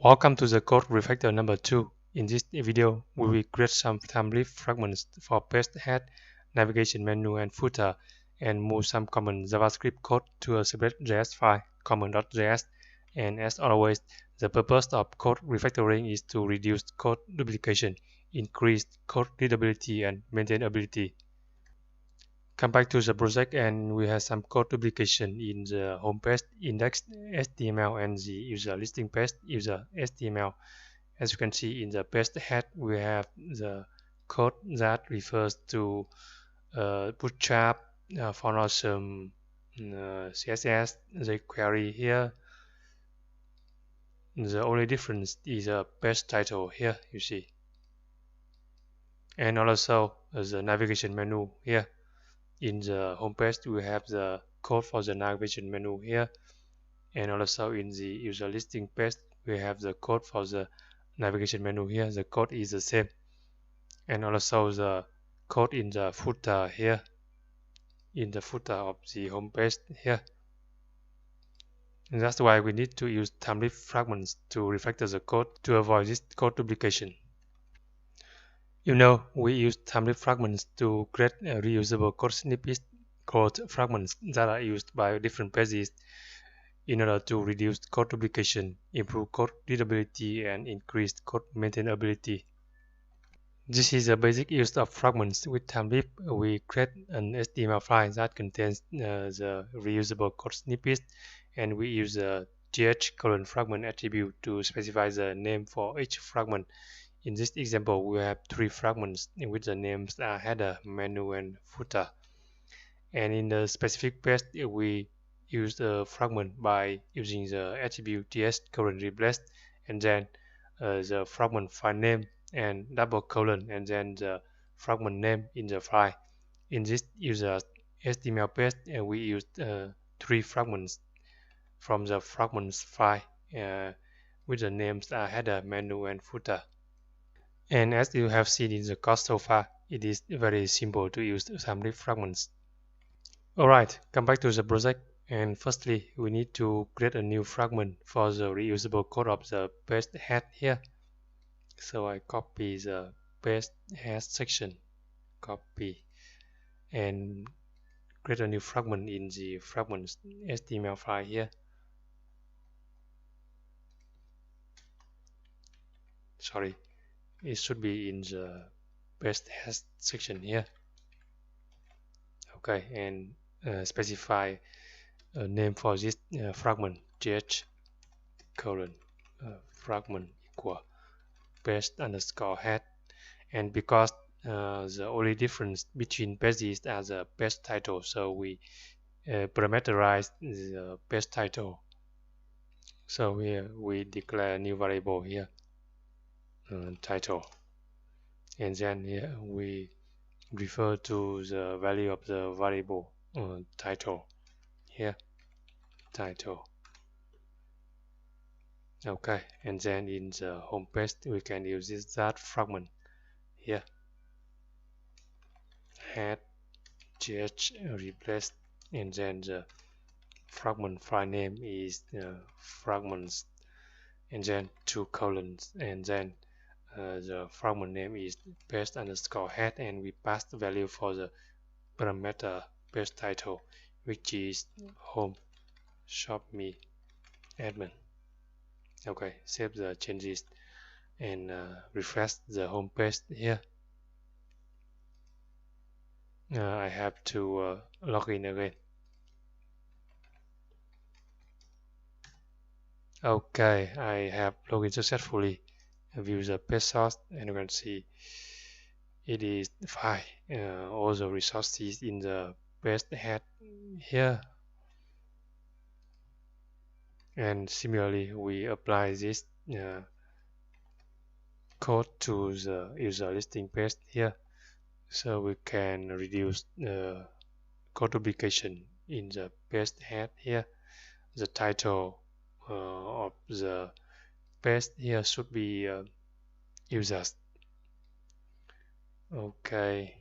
Welcome to the Code Refactor number 2. In this video, we will create some template fragments for page head, navigation menu, and footer, and move some common JavaScript code to a separate JS file, common.js. And as always, the purpose of code refactoring is to reduce code duplication, increase code readability, and maintainability. Come back to the project, and we have some code duplication in the home page index HTML and the user listing page user HTML. As you can see in the page head, we have the code that refers to bootstrap, for awesome CSS, the query here. The only difference is a page title here, you see, and also the navigation menu here. In the home page, we have the code for the navigation menu here, and also in the user listing page, we have the code for the navigation menu here. The code is the same, and also the code in the footer here, in the footer of the home page here. And that's why we need to use template fragments to refactor the code to avoid this code duplication. You know, we use template fragments to create reusable code snippets, code fragments that are used by different pages in order to reduce code duplication, improve code readability, and increase code maintainability. This is a basic use of fragments. With template, we create an HTML file that contains the reusable code snippets, and we use the th::fragment attribute to specify the name for each fragment. In this example, we have 3 fragments in which the names are header, menu, and footer. And in the specific page, we use the fragment by using the attribute th::replace, and then the fragment file name and double colon, and then the fragment name in the file. In this user HTML page, we used 3 fragments from the fragments file with the names are header, menu, and footer. And as you have seen in the code so far, it is very simple to use template fragments. Alright, come back to the project, and firstly we need to create a new fragment for the reusable code of the page head here. So I copy the page head section, copy, and create a new fragment in the fragments HTML file here. Sorry, it should be in the page head section here. Okay, and specify a name for this fragment, th::fragment equal page_head. And because the only difference between pages are the page title, so we parameterize the page title. So here we declare a new variable here, title, and then here we refer to the value of the variable title here, title. Okay, and then in the home page we can use that fragment here, head th::replace, and then the fragment file name is fragments, and then 2 colons, and then the fragment name is page_head, and we pass the value for the parameter page title, which is home shop me admin. Okay, save the changes and refresh the home page here. I have to log in again. Okay, I have logged in successfully. View the page source, and you can see it is fine. All the resources in the page head here. And similarly, we apply this code to the user listing page here, so we can reduce the code duplication in the page head here. The title of the page here should be users. Okay,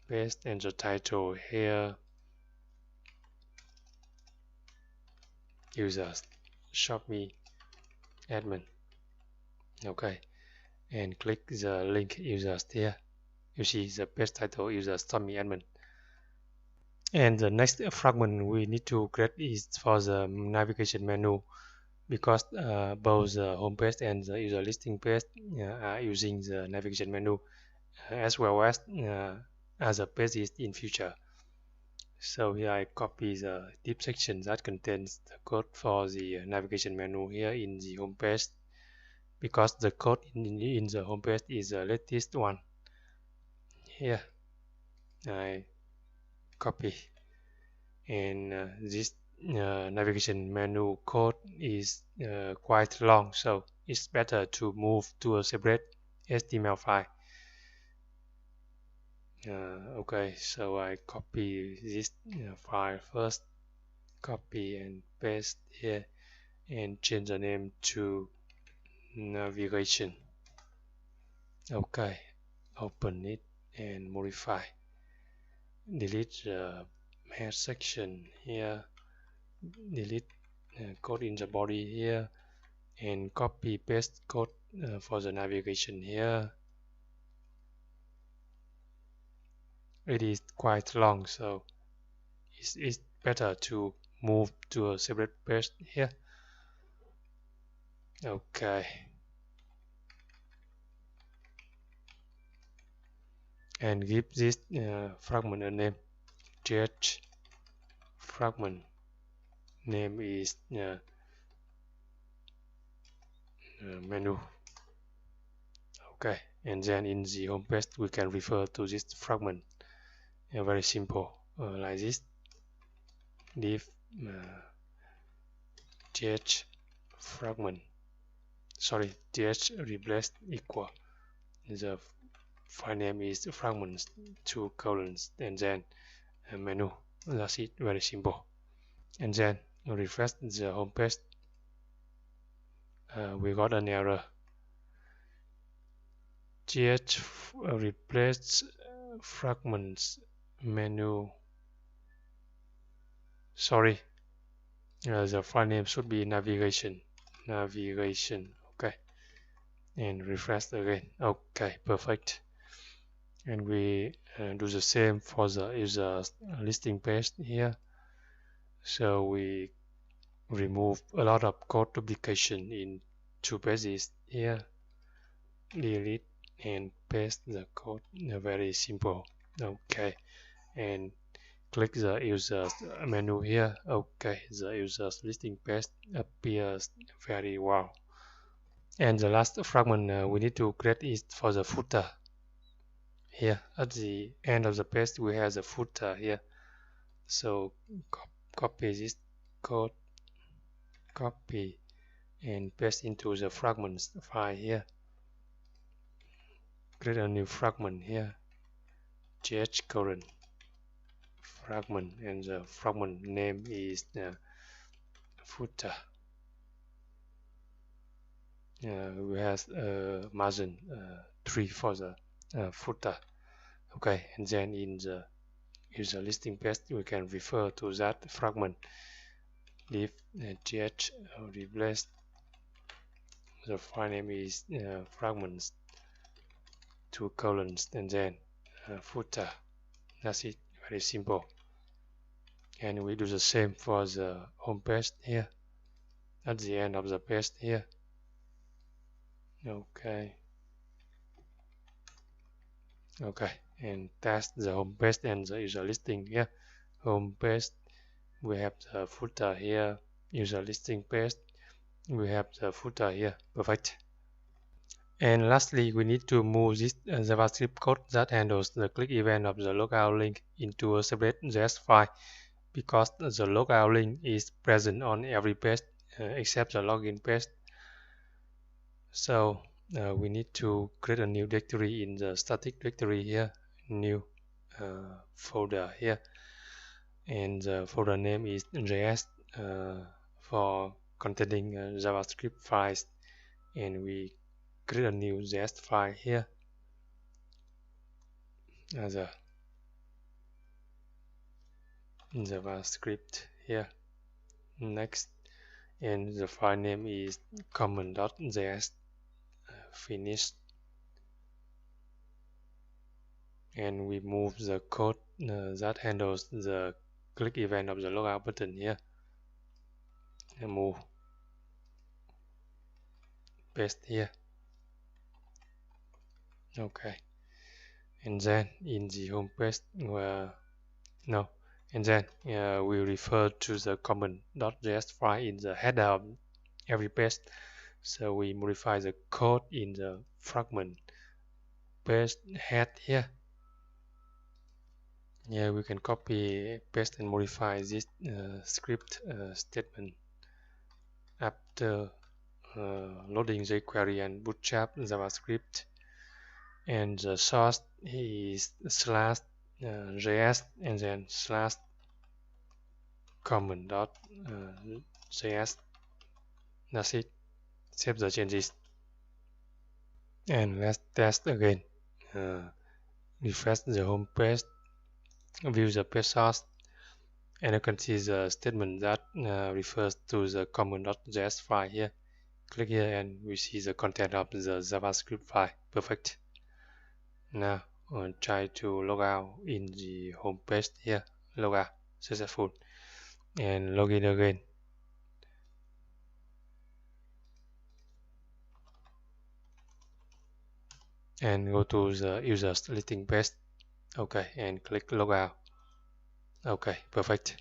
paste, and the title here, users, shop me admin. Okay, and click the link users here. You see the page title users Tommy admin. And the next fragment we need to create is for the navigation menu, because both the home page and the user listing page are using the navigation menu as well as a pages in future. So here I copy the deep section that contains the code for the navigation menu here in the home page, because the code in the home page is the latest one. Here I copy, and this navigation menu code is quite long, so it's better to move to a separate HTML file. Okay, so I copy this file first, copy and paste here, and change the name to navigation. Okay, open it and modify. Delete the head section here, delete code in the body here, and copy paste code for the navigation here. It is quite long, so it's better to move to a separate page here. Okay, and give this fragment a name. Ch fragment name is menu. Okay, and then in the home page we can refer to this fragment. Very simple, like this. Div th fragment. Sorry, th replace equal. The file name is fragments 2 colons and then a menu. That's it. Very simple. And then refresh the home page. We got an error. Th replace fragments menu. Sorry, the file name should be navigation. Okay, and refresh again. Okay, perfect. And we do the same for the user listing page here. So we remove a lot of code duplication in two pages here. Delete and paste the code. Very simple. Okay, and click the users menu here. Okay, the users listing page appears very well. And the last fragment we need to create is for the footer. Here at the end of the page we have the footer here. So copy this code, copy and paste into the fragments file here. Create a new fragment here. Ch current fragment, and the fragment name is footer. We have margin 3 for the footer. Okay, and then in the user listing page we can refer to that fragment. Div th replace the file name is fragments 2 colons and then footer. That's it. Very simple. And we do the same for the home page here, at the end of the page here. Okay, and that's the home page and the user listing here. Home page, we have the footer here. User listing page, we have the footer here. Perfect. And lastly, we need to move this JavaScript code that handles the click event of the logout link into a separate JS file, because the logout link is present on every page except the login page. So we need to create a new directory in the static directory here, new folder here, and the folder name is JS for containing JavaScript files, and we create a new JS file here as a JavaScript here. Next, and the file name is common.js finish, and we move the code that handles the click event of the logout button here, and move, paste here. Okay, and then in the home page no, and then we refer to the common.js file in the header of every page. So we modify the code in the fragment page head here. Yeah, we can copy, paste, and modify this script statement after loading jQuery and bootstrap JavaScript. And the source is slash js and then slash common.js. That's it. Save the changes. And let's test again. Refresh the home page, view the page source, and you can see the statement that refers to the common.js file here. Click here and we see the content of the JavaScript file. Perfect. Now try to log out in the home page here. Log out, successful, and log in again. And go to the user's listing page. Okay, and click log out. Okay, perfect.